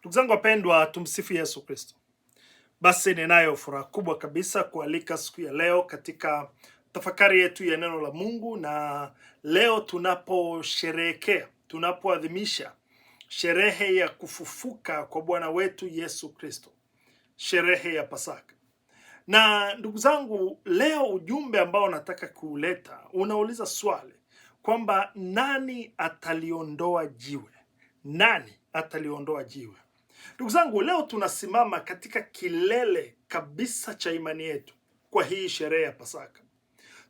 Ndugu zangu wapendwa, tumsifu Yesu Kristo. Basi ninayo furaha kubwa kabisa kualika siku ya leo katika tafakari yetu ya neno la Mungu, na leo tunaposherehekea, tunapoadhimisha sherehe ya kufufuka kwa Bwana wetu Yesu Kristo, sherehe ya Pasaka. Na ndugu zangu, leo ujumbe ambao nataka kuuleta unauliza swali kwamba nani ataliondoa jiwe? Nani ataliondoa jiwe? Ndugu zangu, leo tunasimama katika kilele kabisa cha imani yetu kwa hii sherehe ya Pasaka.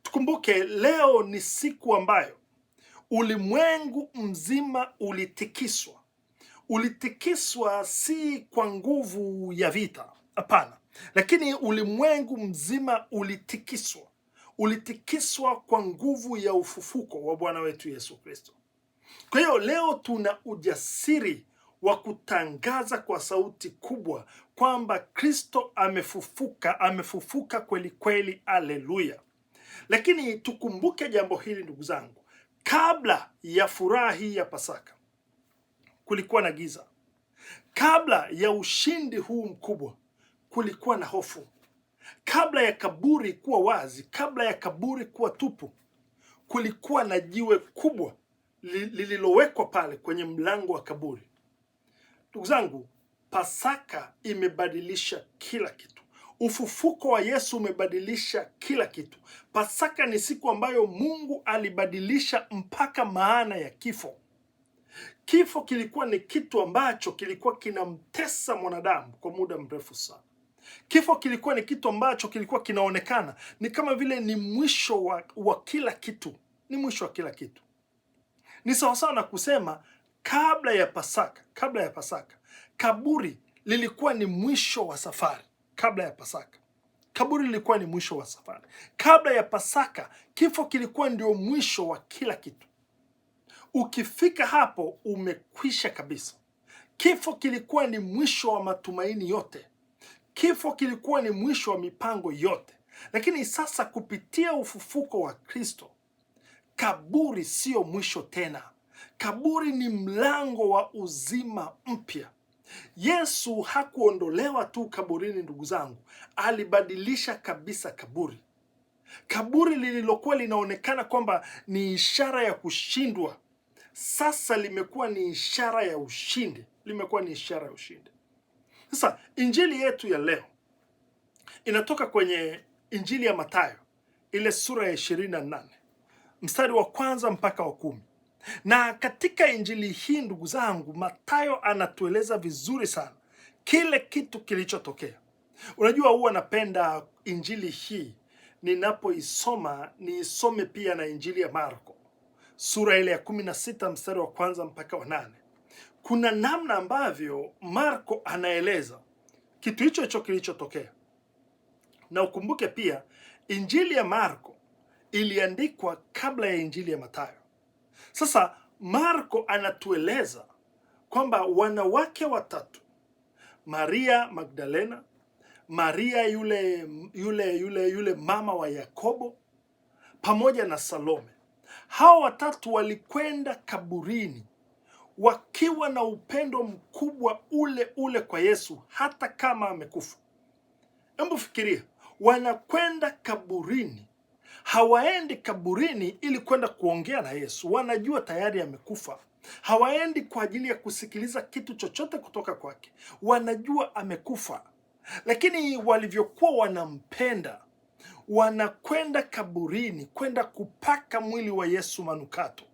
Tukumbuke leo ni siku ambayo ulimwengu mzima ulitikiswa. Ulitikiswa si kwa nguvu ya vita, hapana, lakini ulimwengu mzima ulitikiswa. Ulitikiswa kwa nguvu ya ufufuko wa Bwana wetu Yesu Kristo. Kwa hiyo leo tuna ujasiri wa kutangaza kwa sauti kubwa kwamba Kristo amefufuka kweli kweli, haleluya. Lakini tukumbuke jambo hili ndugu zangu, kabla ya furaha hii ya Pasaka kulikuwa na giza. Kabla ya ushindi huu mkubwa kulikuwa na hofu. Kabla ya kaburi kuwa wazi, kabla ya kaburi kuwa tupu, kulikuwa na jiwe kubwa lililowekwa pale kwenye mlango wa kaburi. Ndugu zangu, Pasaka imebadilisha kila kitu. Ufufuko wa Yesu umebadilisha kila kitu. Pasaka ni siku ambayo Mungu alibadilisha mpaka maana ya kifo. Kifo kilikuwa ni kitu ambacho kilikuwa kinamtesa mwanadamu kwa muda mrefu sana. Kifo kilikuwa ni kitu ambacho kilikuwa kinaonekana ni kama vile ni mwisho wa kila kitu. Ni mwisho wa kila kitu. Ni sawasawa na kusema kabla ya Pasaka, kaburi lilikuwa ni mwisho wa safari. Kabla ya Pasaka, kaburi lilikuwa ni mwisho wa safari. Kabla ya Pasaka, kifo kilikuwa ndio mwisho wa kila kitu. Ukifika hapo umekwisha kabisa. Kifo kilikuwa ni mwisho wa matumaini yote. Kifo kilikuwa ni mwisho wa mipango yote. Lakini sasa kupitia ufufuko wa Kristo, kaburi sio mwisho tena. Kaburi ni mlango wa uzima mpya. Yesu hakuondolewa tu kaburini ndugu zangu, alibadilisha kabisa kaburi. Kaburi lililokuwa linaonekana kwamba ni ishara ya kushindwa, sasa limekuwa ni ishara ya ushindi. Limekuwa ni ishara ya ushindi. Sasa injili yetu ya leo inatoka kwenye Injili ya Mathayo, ile sura ya 28, mstari wa 1 mpaka wa 10. Na katika injili hii ndugu zangu, Mathayo anatueleza vizuri sana kile kitu kilichotokea. Unajua, huwa napenda injili hii ninapoisoma niisome pia na Injili ya Marko, sura ile ya 16 mstari wa 1 mpaka wa 8. Kuna namna ambavyo Marko anaeleza kitu hicho kilichotokea. Na ukumbuke pia Injili ya Marko iliandikwa kabla ya Injili ya Mathayo. Sasa Marko anatueleza kwamba wanawake watatu, Maria Magdalena, Maria yule mama wa Yakobo, pamoja na Salome, hao watatu walikwenda kaburini wakiwa na upendo mkubwa ule kwa Yesu hata kama amekufa. Hebu fikiria, wanakwenda kaburini. Hawaendi kaburini ili kwenda kuongea na Yesu. Wanajua tayari amekufa. Hawaendi kwa ajili ya kusikiliza kitu chochote kutoka kwake. Wanajua amekufa. Lakini walivyokuwa wanampenda, wanakwenda kaburini kwenda kupaka mwili wa Yesu manukato.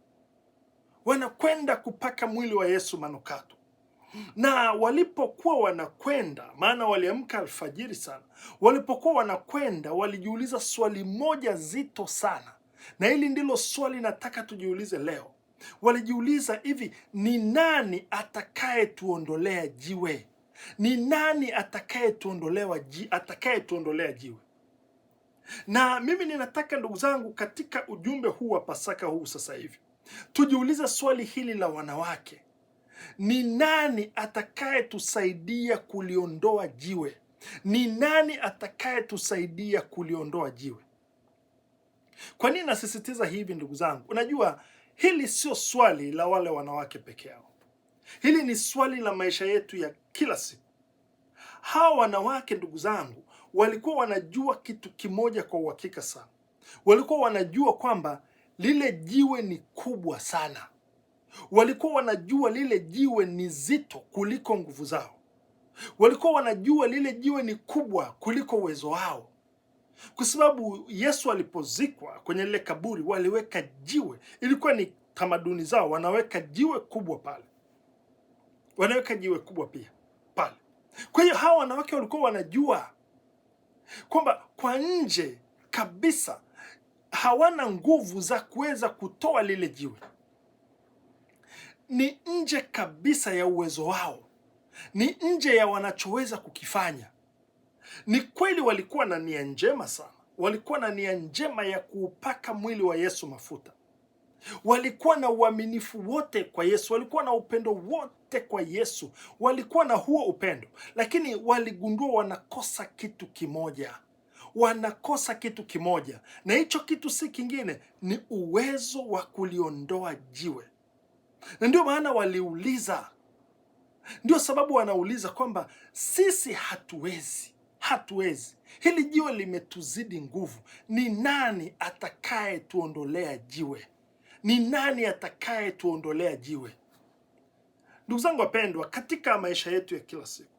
Wanakwenda kupaka mwili wa Yesu manukato. Na walipokuwa wanakwenda, maana waliamka alfajiri sana, walipokuwa wanakwenda walijiuliza swali moja zito sana, na hili ndilo swali nataka tujiulize leo. Walijiuliza hivi, ni nani atakayetuondolea jiwe? Ni nani atakayetuondolea jiwe? Na mimi ninataka ndugu zangu, katika ujumbe huu wa Pasaka huu sasa hivi tujiulize swali hili la wanawake. Ni nani atakayetusaidia kuliondoa jiwe? Ni nani atakayetusaidia kuliondoa jiwe? Kwa nini nasisitiza hivi ndugu zangu? Unajua, hili sio swali la wale wanawake peke yao. Hili ni swali la maisha yetu ya kila siku. Hawa wanawake, ndugu zangu, walikuwa wanajua kitu kimoja kwa uhakika sana. Walikuwa wanajua kwamba lile jiwe ni kubwa sana. Walikuwa wanajua lile jiwe ni zito kuliko nguvu zao. Walikuwa wanajua lile jiwe ni kubwa kuliko uwezo wao, kwa sababu Yesu alipozikwa kwenye lile kaburi waliweka jiwe. Ilikuwa ni tamaduni zao, wanaweka jiwe kubwa pale, wanaweka jiwe kubwa pia pale. Kwa hiyo hawa wanawake walikuwa wanajua kwamba kwa nje kabisa hawana nguvu za kuweza kutoa lile jiwe, ni nje kabisa ya uwezo wao, ni nje ya wanachoweza kukifanya. Ni kweli walikuwa na nia njema sana, walikuwa na nia njema ya kuupaka mwili wa Yesu mafuta, walikuwa na uaminifu wote kwa Yesu, walikuwa na upendo wote kwa Yesu, walikuwa na huo upendo, lakini waligundua wanakosa kitu kimoja. Wanakosa kitu kimoja, na hicho kitu si kingine, ni uwezo wa kuliondoa jiwe. Na ndio maana waliuliza, ndio sababu wanauliza kwamba sisi hatuwezi, hili jiwe limetuzidi nguvu. Ni nani atakaye tuondolea jiwe? Ni nani atakaye tuondolea jiwe? Ndugu zangu wapendwa, katika maisha yetu ya kila siku,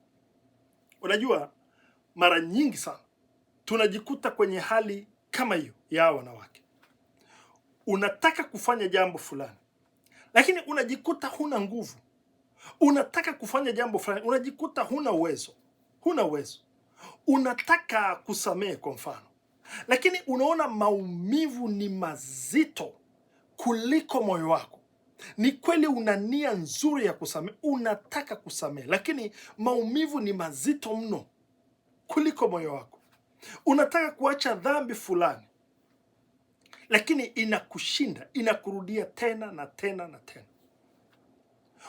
unajua mara nyingi sana tunajikuta kwenye hali kama hiyo ya wanawake. Unataka kufanya jambo fulani, lakini unajikuta huna nguvu. Unataka kufanya jambo fulani, unajikuta huna uwezo. Unataka kusamehe kwa mfano, lakini unaona maumivu ni mazito kuliko moyo wako. Ni kweli una nia nzuri ya kusamehe, unataka kusamehe, lakini maumivu ni mazito mno kuliko moyo wako. Unataka kuacha dhambi fulani, lakini inakushinda, inakurudia tena na tena na tena.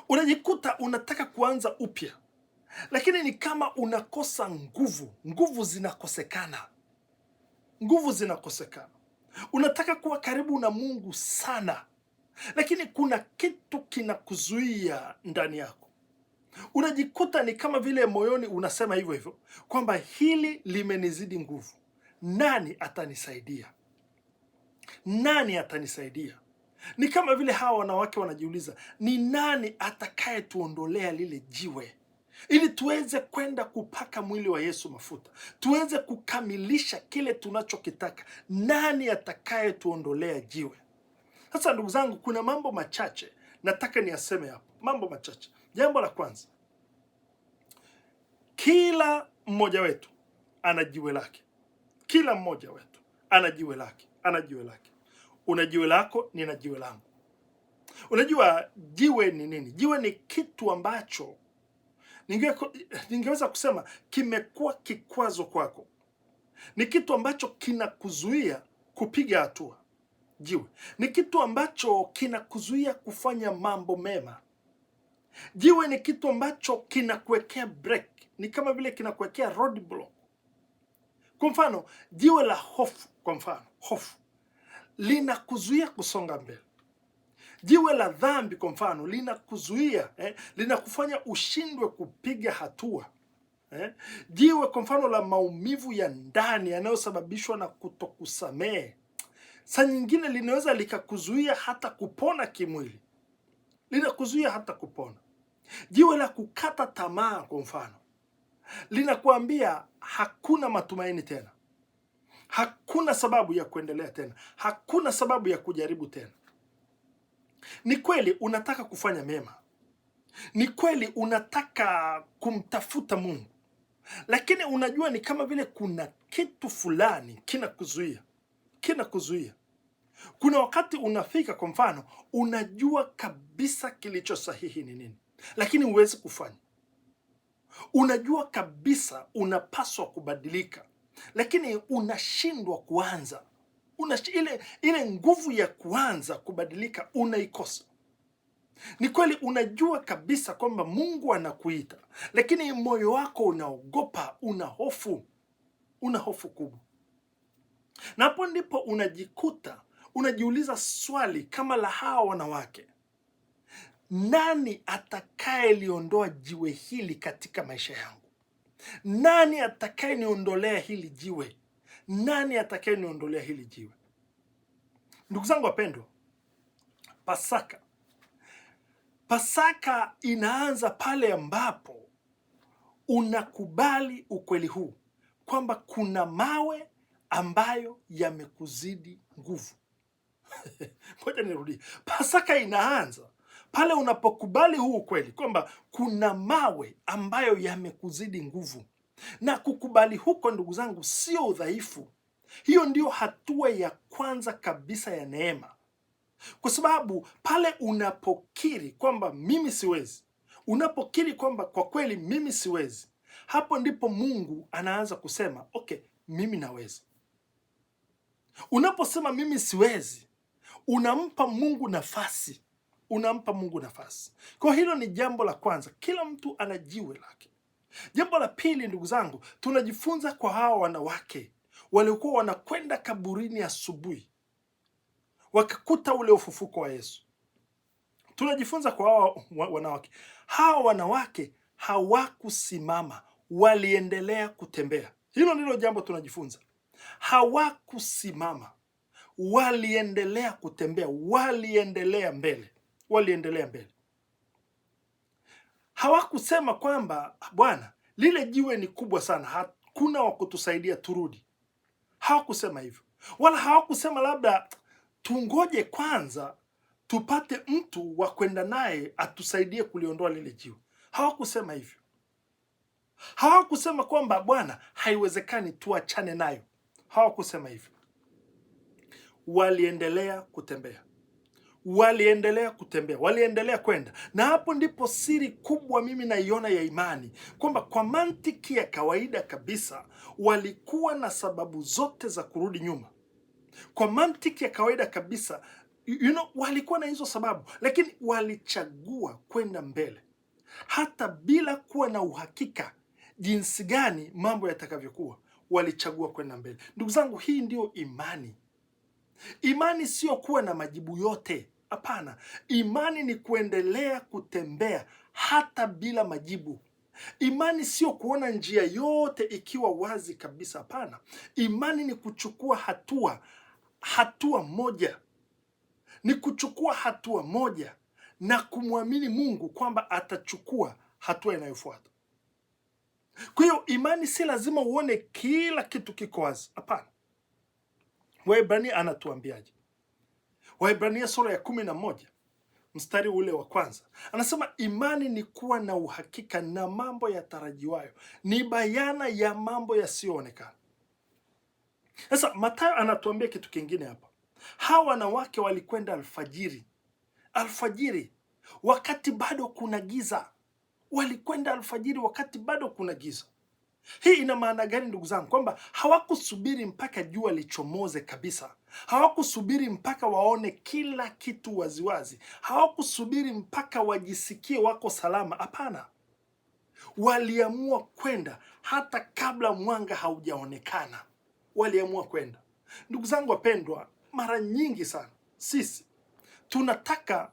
Unajikuta unataka kuanza upya, lakini ni kama unakosa nguvu zinakosekana. Unataka kuwa karibu na Mungu sana, lakini kuna kitu kinakuzuia ndani yako. Unajikuta ni kama vile moyoni unasema hivyo kwamba hili limenizidi nguvu, nani atanisaidia? Ni kama vile hawa wanawake wanajiuliza, ni nani atakaye tuondolea lile jiwe ili tuweze kwenda kupaka mwili wa Yesu mafuta, tuweze kukamilisha kile tunachokitaka? Nani atakaye tuondolea jiwe? Sasa ndugu zangu, kuna mambo machache nataka niyaseme hapo, mambo machache. Jambo la kwanza, kila mmoja wetu ana jiwe lake. Kila mmoja wetu ana jiwe lake. Una jiwe lako, nina jiwe langu. Unajua jiwe ni nini? Jiwe ni kitu ambacho ningeweza kusema kimekuwa kikwazo kwako. Ni kitu ambacho kinakuzuia kupiga hatua. Jiwe ni kitu ambacho kinakuzuia kufanya mambo mema. Jiwe ni kitu ambacho kinakuwekea break, ni kama vile kinakuwekea roadblock. Kwa mfano, jiwe la hofu, hofu linakuzuia kusonga mbele. Jiwe la dhambi kwa mfano linakuzuia, linakufanya ushindwe kupiga hatua. Jiwe kwa mfano la maumivu ya ndani yanayosababishwa na kutokusamehe, saa nyingine linaweza likakuzuia hata kupona kimwili. Jiwe la kukata tamaa kwa mfano linakuambia hakuna matumaini tena, hakuna sababu ya kuendelea tena, hakuna sababu ya kujaribu tena. Ni kweli unataka kufanya mema, ni kweli unataka kumtafuta Mungu, lakini unajua ni kama vile kuna kitu fulani kinakuzuia. Kuna wakati unafika kwa mfano, unajua kabisa kilicho sahihi ni nini, lakini huwezi kufanya. Unajua kabisa unapaswa kubadilika, lakini unashindwa kuanza. Ile nguvu ya kuanza kubadilika unaikosa. Ni kweli unajua kabisa kwamba Mungu anakuita, lakini moyo wako unaogopa, una hofu kubwa. Na hapo ndipo unajikuta unajiuliza swali kama la hawa wanawake, nani atakayeliondoa jiwe hili katika maisha yangu? Nani atakayeniondolea hili jiwe? Nani atakayeniondolea hili jiwe? Ndugu zangu wapendwa, Pasaka inaanza pale ambapo unakubali ukweli huu kwamba kuna mawe ambayo yamekuzidi nguvu. Ngoja nirudie. Pasaka inaanza pale unapokubali huu ukweli kwamba kuna mawe ambayo yamekuzidi nguvu. Na kukubali huko, ndugu zangu, sio udhaifu. Hiyo ndio hatua ya kwanza kabisa ya neema. Kwa sababu pale unapokiri kwamba mimi siwezi, unapokiri kwamba kwa kweli mimi siwezi, hapo ndipo Mungu anaanza kusema okay, mimi naweza. Unaposema mimi siwezi, unampa Mungu nafasi. Unampa Mungu nafasi. Kwa hilo ni jambo la kwanza. Kila mtu ana jiwe lake. Jambo la pili, ndugu zangu, tunajifunza kwa hawa wanawake waliokuwa wanakwenda kaburini asubuhi wakakuta ule ufufuko wa Yesu. Tunajifunza kwa hawa wanawake. Hawa wanawake hawakusimama, waliendelea kutembea. Hilo ndilo jambo tunajifunza. Hawakusimama, waliendelea kutembea, waliendelea mbele. Hawakusema kwamba Bwana, lile jiwe ni kubwa sana, hakuna wa kutusaidia turudi. Hawakusema hivyo. Wala hawakusema labda tungoje kwanza tupate mtu wa kwenda naye atusaidie kuliondoa lile jiwe. Hawakusema hivyo. Hawakusema kwamba Bwana, haiwezekani tuachane nayo. Hawakusema hivyo. Waliendelea kutembea. Waliendelea kwenda. Na hapo ndipo siri kubwa mimi naiona ya imani, kwamba kwa mantiki ya kawaida kabisa walikuwa na sababu zote za kurudi nyuma. Kwa mantiki ya kawaida kabisa, walikuwa na hizo sababu, lakini walichagua kwenda mbele hata bila kuwa na uhakika jinsi gani mambo yatakavyokuwa. Walichagua kwenda mbele. Ndugu zangu, hii ndio imani. Imani sio kuwa na majibu yote. Hapana. Imani ni kuendelea kutembea hata bila majibu. Imani sio kuona njia yote ikiwa wazi kabisa. Hapana. Imani ni kuchukua hatua moja. Ni kuchukua hatua moja na kumwamini Mungu kwamba atachukua hatua inayofuata. Kwa hiyo imani si lazima uone kila kitu kiko wazi. Hapana. Waebrania anatuambiaje? Waebrania sura ya 11 mstari ule wa kwanza anasema, imani ni kuwa na uhakika na mambo yatarajiwayo, ni bayana ya mambo yasiyoonekana. Sasa Mathayo anatuambia kitu kingine hapa. Hawa wanawake walikwenda alfajiri wakati bado kuna giza. Walikwenda alfajiri wakati bado kuna giza. Hii ina maana gani, ndugu zangu? Kwamba hawakusubiri mpaka jua lichomoze kabisa. Hawakusubiri mpaka waone kila kitu waziwazi. Hawakusubiri mpaka wajisikie wako salama. Hapana. Waliamua kwenda hata kabla mwanga haujaonekana. Waliamua kwenda. Ndugu zangu wapendwa, mara nyingi sana sisi tunataka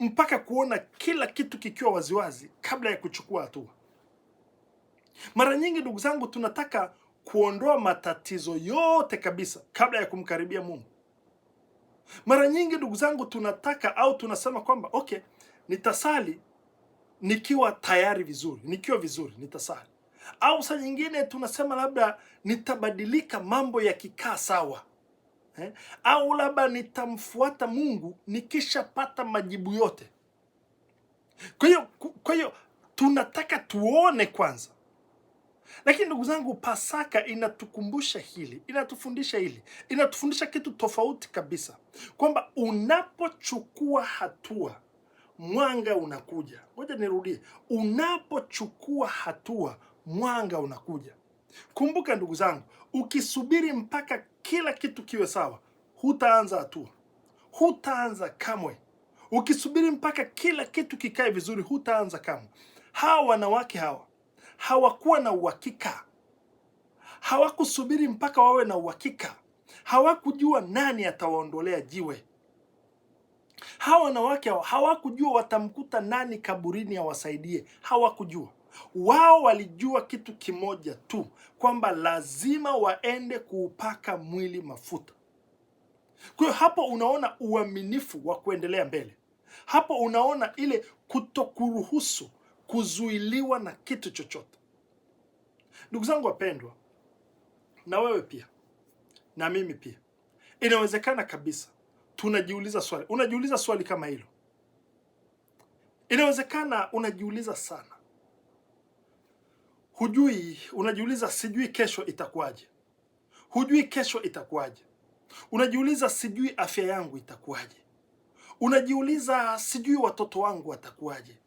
mpaka kuona kila kitu kikiwa waziwazi kabla ya kuchukua hatua. Mara nyingi ndugu zangu, tunataka kuondoa matatizo yote kabisa kabla ya kumkaribia Mungu. Mara nyingi ndugu zangu, tunataka au tunasema kwamba okay, nitasali nikiwa tayari vizuri, nikiwa vizuri nitasali. Au saa nyingine tunasema labda nitabadilika mambo yakikaa sawa. Au labda nitamfuata Mungu nikishapata majibu yote. Kwa hiyo tunataka tuone kwanza. Lakini ndugu zangu, Pasaka inatukumbusha hili, inatufundisha hili, inatufundisha kitu tofauti kabisa, kwamba unapochukua hatua mwanga unakuja. Ngoja nirudie, unapochukua hatua mwanga unakuja. Kumbuka ndugu zangu, ukisubiri mpaka kila kitu kiwe sawa, hutaanza hatua, hutaanza kamwe. Ukisubiri mpaka kila kitu kikae vizuri, hutaanza kamwe. Hawa wanawake hawakuwa na uhakika. Hawakusubiri mpaka wawe na uhakika. Hawakujua nani atawaondolea jiwe. Hawa wanawake hawakujua watamkuta nani kaburini awasaidie. Hawakujua. Wao walijua kitu kimoja tu, kwamba lazima waende kuupaka mwili mafuta. Kwa hiyo hapo unaona uaminifu wa kuendelea mbele. Hapo unaona ile kutokuruhusu kuzuiliwa na kitu chochote. Ndugu zangu wapendwa, na wewe pia na mimi pia, inawezekana kabisa tunajiuliza swali. Unajiuliza swali kama hilo. Inawezekana unajiuliza sana. Unajiuliza sijui kesho itakuwaje. Hujui kesho itakuwaje. Unajiuliza sijui afya yangu itakuwaje. Unajiuliza sijui watoto wangu watakuwaje.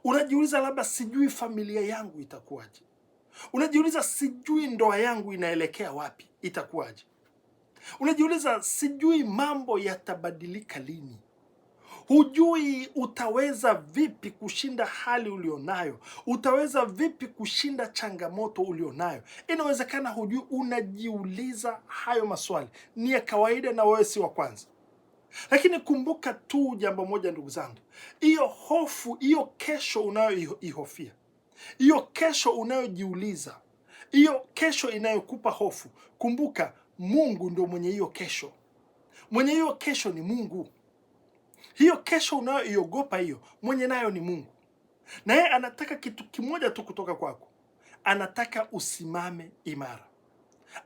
Unajiuliza labda sijui familia yangu itakuwaje. Unajiuliza sijui ndoa yangu inaelekea wapi, itakuwaje. Unajiuliza sijui mambo yatabadilika lini. Hujui utaweza vipi kushinda hali ulionayo. Utaweza vipi kushinda changamoto ulionayo. Inawezekana hujui, unajiuliza hayo maswali. Ni ya kawaida na wewe si wa kwanza. Lakini kumbuka tu jambo moja ndugu zangu. Hiyo hofu, hiyo kesho unayoihofia, hiyo kesho unayojiuliza, hiyo kesho inayokupa hofu, kumbuka Mungu ndio mwenye hiyo kesho. Mwenye hiyo kesho ni Mungu. Hiyo kesho unayoiogopa hiyo, mwenye nayo ni Mungu. Na yeye anataka kitu kimoja tu kutoka kwako. Anataka usimame imara.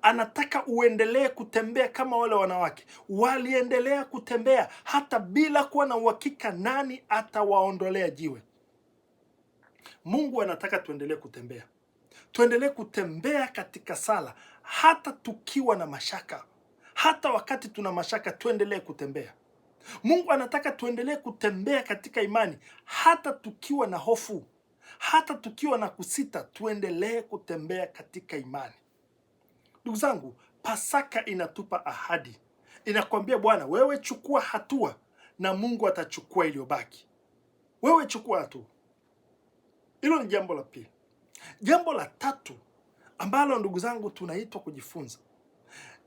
Anataka uendelee kutembea kama wale wanawake. Waliendelea kutembea hata bila kuwa na uhakika nani atawaondolea jiwe. Mungu anataka tuendelee kutembea. Tuendelee kutembea katika sala hata tukiwa na mashaka. Hata wakati tuna mashaka tuendelee kutembea. Mungu anataka tuendelee kutembea katika imani hata tukiwa na hofu. Hata tukiwa na kusita tuendelee kutembea katika imani. Ndugu zangu, Pasaka inatupa ahadi. Inakwambia Bwana, wewe chukua hatua na Mungu atachukua iliyobaki. Wewe chukua hatua. Hilo ni jambo la pili. Jambo la tatu ambalo ndugu zangu tunaitwa kujifunza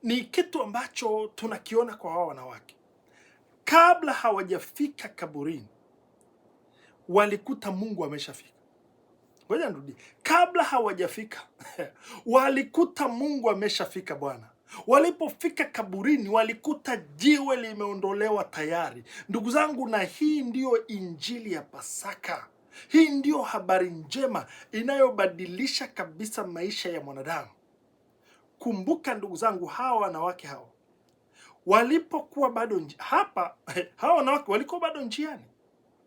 ni kitu ambacho tunakiona kwa hawa wanawake. Kabla hawajafika kaburini, walikuta Mungu ameshafika. Ngoja nirudi. Kabla hawajafika walikuta Mungu ameshafika Bwana. Walipofika kaburini walikuta jiwe limeondolewa tayari. Ndugu zangu, na hii ndiyo injili ya Pasaka. Hii ndiyo habari njema inayobadilisha kabisa maisha ya mwanadamu. Kumbuka ndugu zangu, hawa wanawake hawa walipokuwa bado hawa wanawake walikuwa bado njiani.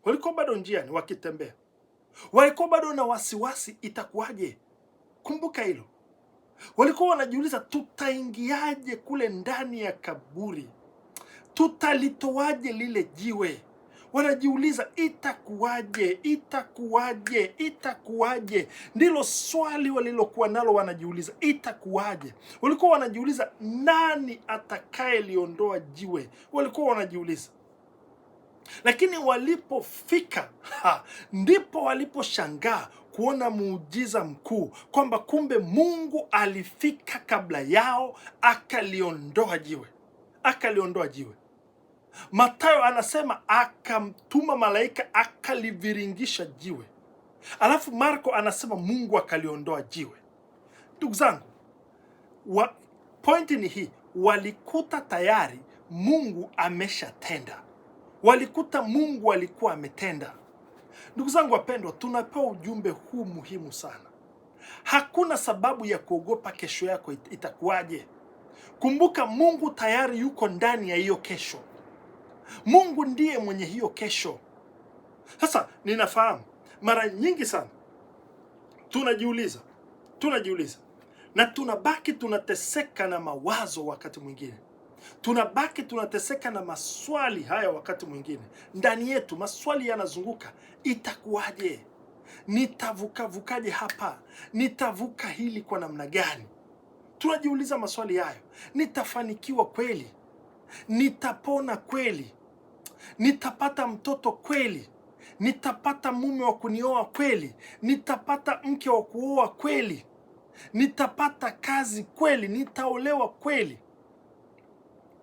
Walikuwa bado njiani wakitembea. Walikuwa bado na wasiwasi, itakuwaje? Kumbuka hilo. Walikuwa wanajiuliza tutaingiaje kule ndani ya kaburi? Tutalitoaje lile jiwe? Wanajiuliza itakuwaje? Itakuwaje? Itakuwaje? Ndilo swali walilokuwa nalo, wanajiuliza itakuwaje? Walikuwa wanajiuliza nani atakayeliondoa jiwe? Walikuwa wanajiuliza. Lakini walipofika ndipo waliposhangaa kuona muujiza mkuu, kwamba kumbe Mungu alifika kabla yao akaliondoa jiwe. Akaliondoa jiwe. Mathayo anasema akamtuma malaika akaliviringisha jiwe. Alafu Marko anasema Mungu akaliondoa jiwe. Ndugu zangu, pointi ni hii, walikuta tayari Mungu ameshatenda. Walikuta Mungu alikuwa ametenda. Ndugu zangu wapendwa, tunapewa ujumbe huu muhimu sana. Hakuna sababu ya kuogopa kesho yako itakuwaje. Kumbuka Mungu tayari yuko ndani ya hiyo kesho. Mungu ndiye mwenye hiyo kesho. Sasa ninafahamu mara nyingi sana tunajiuliza na tunabaki tunateseka na mawazo wakati mwingine. Tunabaki tunateseka na maswali haya wakati mwingine. Ndani yetu maswali yanazunguka, itakuwaje? Nitavukaje hapa? Nitavuka hili kwa namna gani? Tunajiuliza maswali hayo. Nitafanikiwa kweli? Nitapona kweli? Nitapata mtoto kweli? Nitapata mume wa kunioa kweli? Nitapata mke wa kuoa kweli? Nitapata kazi kweli? Nitaolewa kweli?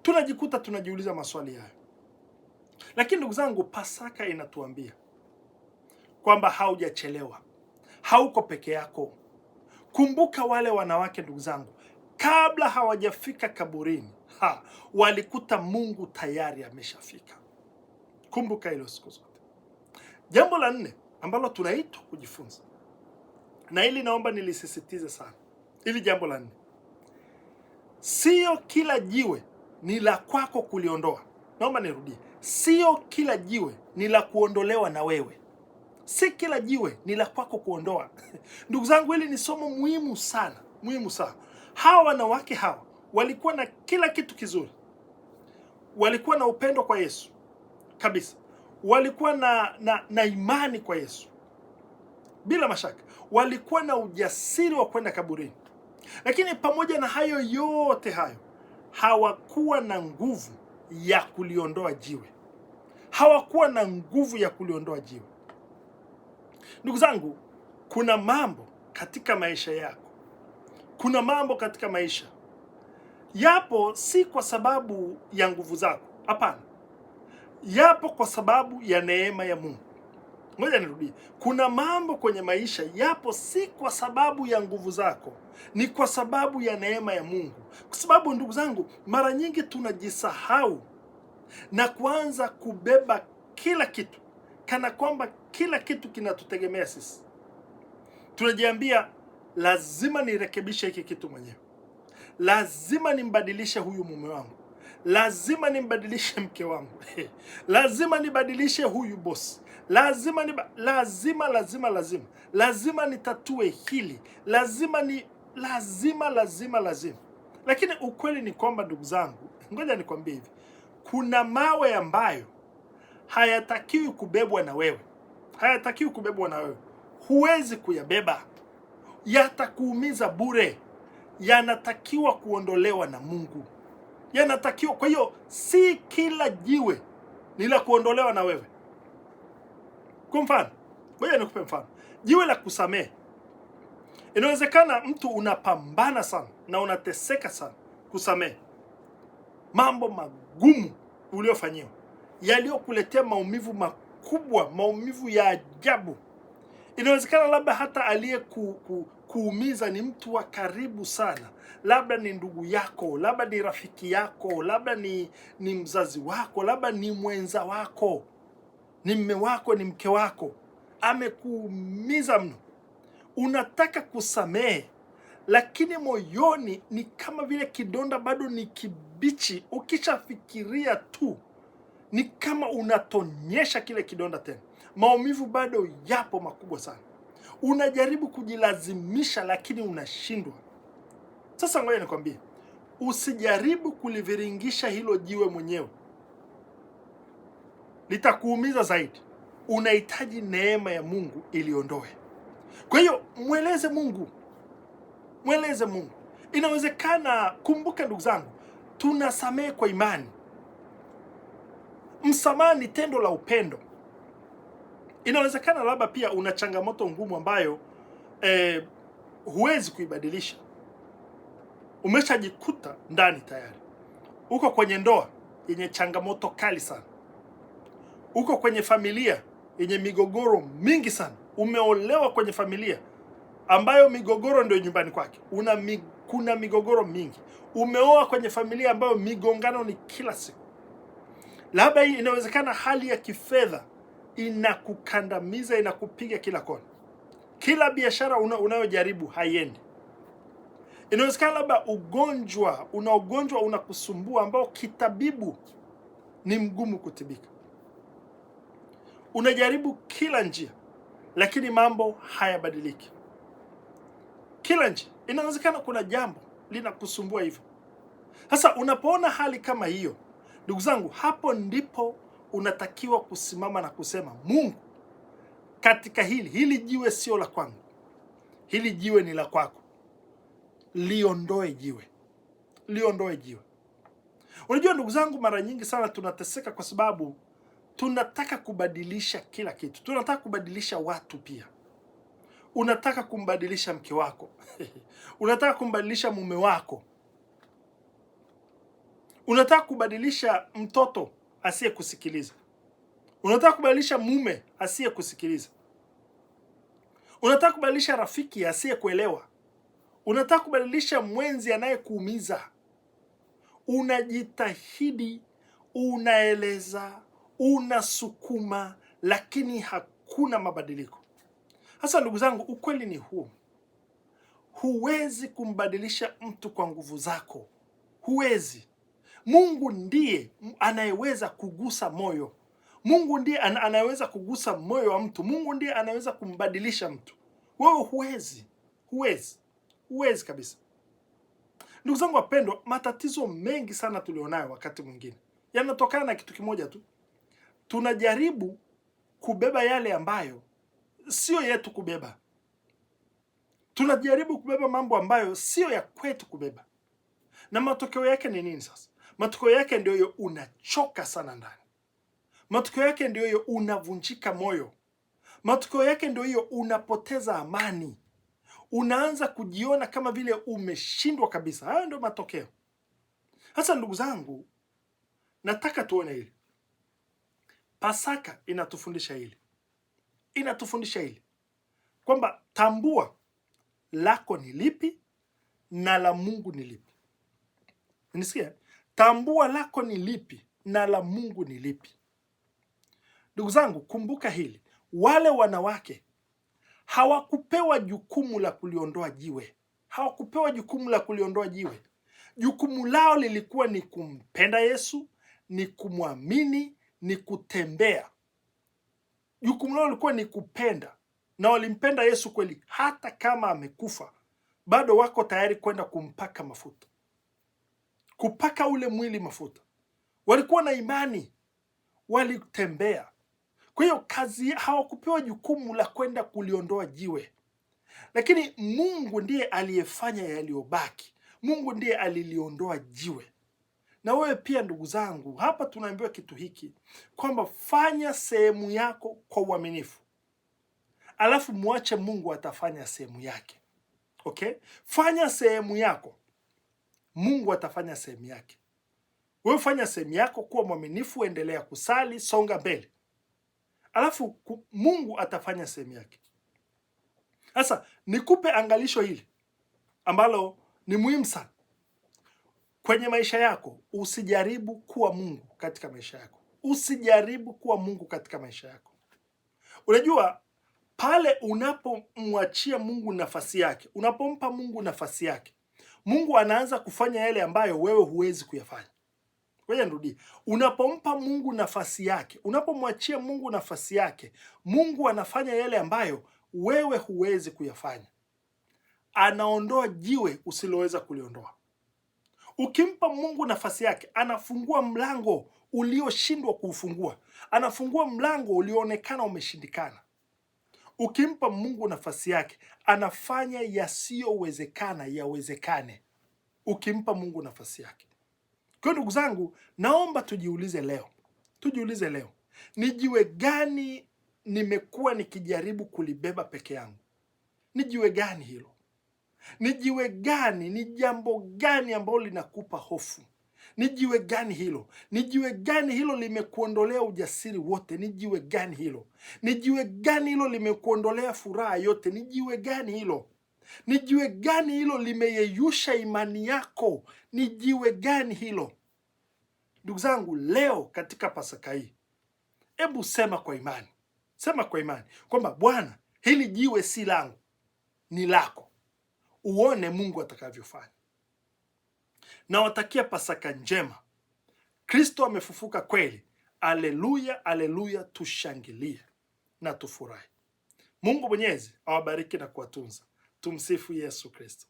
Tunajikuta tunajiuliza maswali hayo. Lakini ndugu zangu, Pasaka inatuambia kwamba haujachelewa, hauko peke yako. Kumbuka wale wanawake ndugu zangu, kabla hawajafika kaburini, walikuta Mungu tayari ameshafika. Kumbuka hilo siku zote. Jambo la 4 ambalo tunaitwa kujifunza, na hili naomba nilisisitize sana, hili jambo la 4, sio kila jiwe ni la kwako kuliondoa. Naomba nirudie, sio kila jiwe ni la kuondolewa na wewe. Si kila jiwe ni la kwako kuondoa. Ndugu zangu, hili ni somo muhimu sana, muhimu sana. Hawa wanawake hawa walikuwa na kila kitu kizuri, walikuwa na upendo kwa Yesu kabisa, walikuwa na imani kwa Yesu bila mashaka, walikuwa na ujasiri wa kwenda kaburini. Lakini pamoja na hayo yote hayo, hawakuwa na nguvu ya kuliondoa jiwe. Hawakuwa na nguvu ya kuliondoa jiwe. Ndugu zangu, kuna mambo katika maisha yako, kuna mambo katika maisha yapo si kwa sababu ya nguvu zako, hapana, yapo kwa sababu ya neema ya Mungu. Ngoja nirudie, kuna mambo kwenye maisha yapo si kwa sababu ya nguvu zako, ni kwa sababu ya neema ya Mungu. Kwa sababu ndugu zangu, mara nyingi tunajisahau na kuanza kubeba kila kitu kana kwamba kila kitu kinatutegemea sisi. Tunajiambia lazima nirekebishe hiki kitu mwenyewe, lazima nimbadilishe huyu mume wangu, lazima nimbadilishe mke wangu, lazima nibadilishe huyu boss, lazima nitatue hili, lazima. Lakini ukweli ni kwamba ndugu zangu, ngoja nikwambie hivi, kuna mawe ambayo hayatakiwi kubebwa na wewe, hayatakiwi kubebwa na wewe. Huwezi kuyabeba, yatakuumiza bure. Yanatakiwa kuondolewa na Mungu, yanatakiwa. Kwa hiyo si kila jiwe ni la kuondolewa na wewe. Kwa mfano, ngoja nikupe mfano, jiwe la kusamehe. Inawezekana mtu unapambana sana na unateseka sana kusamehe mambo magumu uliofanyiwa, yaliyokuletea maumivu makubwa, maumivu ya ajabu. Inawezekana labda hata aliye kuumiza ni mtu wa karibu sana, labda ni ndugu yako, labda ni rafiki yako, labda ni mzazi wako, labda ni mwenza wako, ni mme wako, ni mke wako, amekuumiza mno. Unataka kusamehe, lakini moyoni ni kama vile kidonda bado ni kibichi. Ukishafikiria tu ni kama unatonyesha kile kidonda tena. Maumivu bado yapo makubwa sana. Unajaribu kujilazimisha lakini unashindwa. Sasa ngoja nikwambie, usijaribu kuliviringisha hilo jiwe mwenyewe, litakuumiza zaidi. Unahitaji neema ya Mungu iliondoe. Kwa hiyo mweleze Mungu, mweleze Mungu. Inawezekana, kumbuka ndugu zangu, tunasamehe kwa imani. Msamaha ni tendo la upendo. Inawezekana labda pia una changamoto ngumu ambayo huwezi kuibadilisha. Umeshajikuta ndani tayari. Uko kwenye ndoa yenye changamoto kali sana. Uko kwenye familia yenye migogoro mingi sana. Umeolewa kwenye familia ambayo migogoro ndio nyumbani kwake. Kuna migogoro mingi. Umeoa kwenye familia ambayo migongano ni kila siku. Labda hii inawezekana hali ya kifedha inakukandamiza, inakupiga kila kona. Kila biashara unayojaribu haiendi. Inawezekana labda ugonjwa unakusumbua ambao kitabibu ni mgumu kutibika. Unajaribu kila njia lakini mambo hayabadiliki. Kila njia. Inawezekana kuna jambo linakusumbua hivyo. Sasa unapoona hali kama hiyo, ndugu zangu, hapo ndipo unatakiwa kusimama na kusema, Mungu, katika hili jiwe sio la kwangu. Hili jiwe ni la kwako. Liondoe jiwe. Liondoe jiwe. Unajua ndugu zangu, mara nyingi sana tunateseka kwa sababu tunataka kubadilisha kila kitu. Tunataka kubadilisha watu pia. Unataka kumbadilisha mke wako. Unataka kumbadilisha mume wako. Unataka kubadilisha mtoto asiye kusikiliza. Unataka kubadilisha mume asiye kusikiliza. Unataka kubadilisha rafiki asiye kuelewa. Unataka kubadilisha mwenzi anayekuumiza. Unajitahidi, unaeleza, unasukuma, lakini hakuna mabadiliko. Sasa ndugu zangu, ukweli ni huu. Huwezi kumbadilisha mtu kwa nguvu zako. Huwezi. Mungu ndiye anayeweza kugusa moyo. Mungu ndiye anayeweza kugusa moyo wa mtu. Mungu ndiye anaweza kumbadilisha mtu. Wewe huwezi. Huwezi. Huwezi kabisa. Ndugu zangu wapendwa, matatizo mengi sana tulionayo wakati mwingine yanatokana na kitu kimoja tu. Tunajaribu kubeba yale ambayo sio yetu kubeba. Tunajaribu kubeba mambo ambayo sio ya kwetu kubeba. Na matokeo yake ni nini sasa? Matokeo yake ndio hiyo, unachoka sana ndani. Matokeo yake ndio hiyo, unavunjika moyo. Matokeo yake ndio hiyo, unapoteza amani. Unaanza kujiona kama vile umeshindwa kabisa. Hayo ndio matokeo. Sasa ndugu zangu, nataka tuone hili. Pasaka inatufundisha hili. Inatufundisha hili kwamba tambua lako ni lipi na la Mungu ni lipi. Unisikia? Tambua lako ni lipi na la Mungu ni lipi. Ndugu zangu, kumbuka hili. Wale wanawake hawakupewa jukumu la kuliondoa jiwe. Hawakupewa jukumu la kuliondoa jiwe. Jukumu lao lilikuwa ni kumpenda Yesu, ni kumwamini, ni kutembea. Jukumu lao lilikuwa ni kupenda. Na walimpenda Yesu kweli, hata kama amekufa, bado wako tayari kwenda kumpaka mafuta. Kupaka ule mwili mafuta. Walikuwa na imani, walitembea. Kwa hiyo kazi, hawakupewa jukumu la kwenda kuliondoa jiwe. Lakini Mungu ndiye aliyefanya yaliyobaki. Mungu ndiye aliliondoa jiwe. Na wewe pia ndugu zangu, hapa tunaambiwa kitu hiki, kwamba fanya sehemu yako kwa uaminifu. Alafu muache Mungu atafanya sehemu yake. Okay? Fanya sehemu yako. Mungu atafanya sehemu yake. Wewe fanya sehemu yako, kuwa mwaminifu, endelea kusali, songa mbele. Alafu Mungu atafanya sehemu yake. Sasa nikupe angalisho hili ambalo ni muhimu sana. Kwenye maisha yako, usijaribu kuwa Mungu katika maisha yako. Usijaribu kuwa Mungu katika maisha yako. Unajua, pale unapomwachia Mungu nafasi yake, unapompa Mungu nafasi yake, Mungu anaanza kufanya yale ambayo wewe huwezi kuyafanya. Ngoja nirudie. Unapompa Mungu nafasi yake, unapomwachia Mungu nafasi yake, Mungu anafanya yale ambayo wewe huwezi kuyafanya. Anaondoa jiwe usiloweza kuliondoa. Ukimpa Mungu nafasi yake, anafungua mlango ulioshindwa kuufungua. Anafungua mlango ulioonekana umeshindikana. Ukimpa Mungu nafasi yake, anafanya yasiyowezekana yawezekane. Ukimpa Mungu nafasi yake. Kwa ndugu zangu, naomba tujiulize leo. Tujiulize leo. Ni jiwe gani nimekuwa nikijaribu kulibeba peke yangu? Ni jiwe gani hilo? Ni jiwe gani, ni jambo gani ambalo linakupa hofu? Ni jiwe gani hilo? Ni jiwe gani hilo limekuondolea ujasiri wote? Ni jiwe gani hilo? Ni jiwe gani hilo limekuondolea furaha yote? Ni jiwe gani hilo? Ni jiwe gani hilo limeyeyusha imani yako? Ni jiwe gani hilo? Ndugu zangu, leo katika Pasaka hii, hebu sema kwa imani. Sema kwa imani kwamba Bwana, hili jiwe si langu, ni lako. Uone Mungu atakavyofanya. Nawatakia Pasaka njema. Kristo amefufuka kweli. Aleluya, aleluya, tushangilie na tufurahi. Mungu Mwenyezi awabariki na kuwatunza. Tumsifu Yesu Kristo.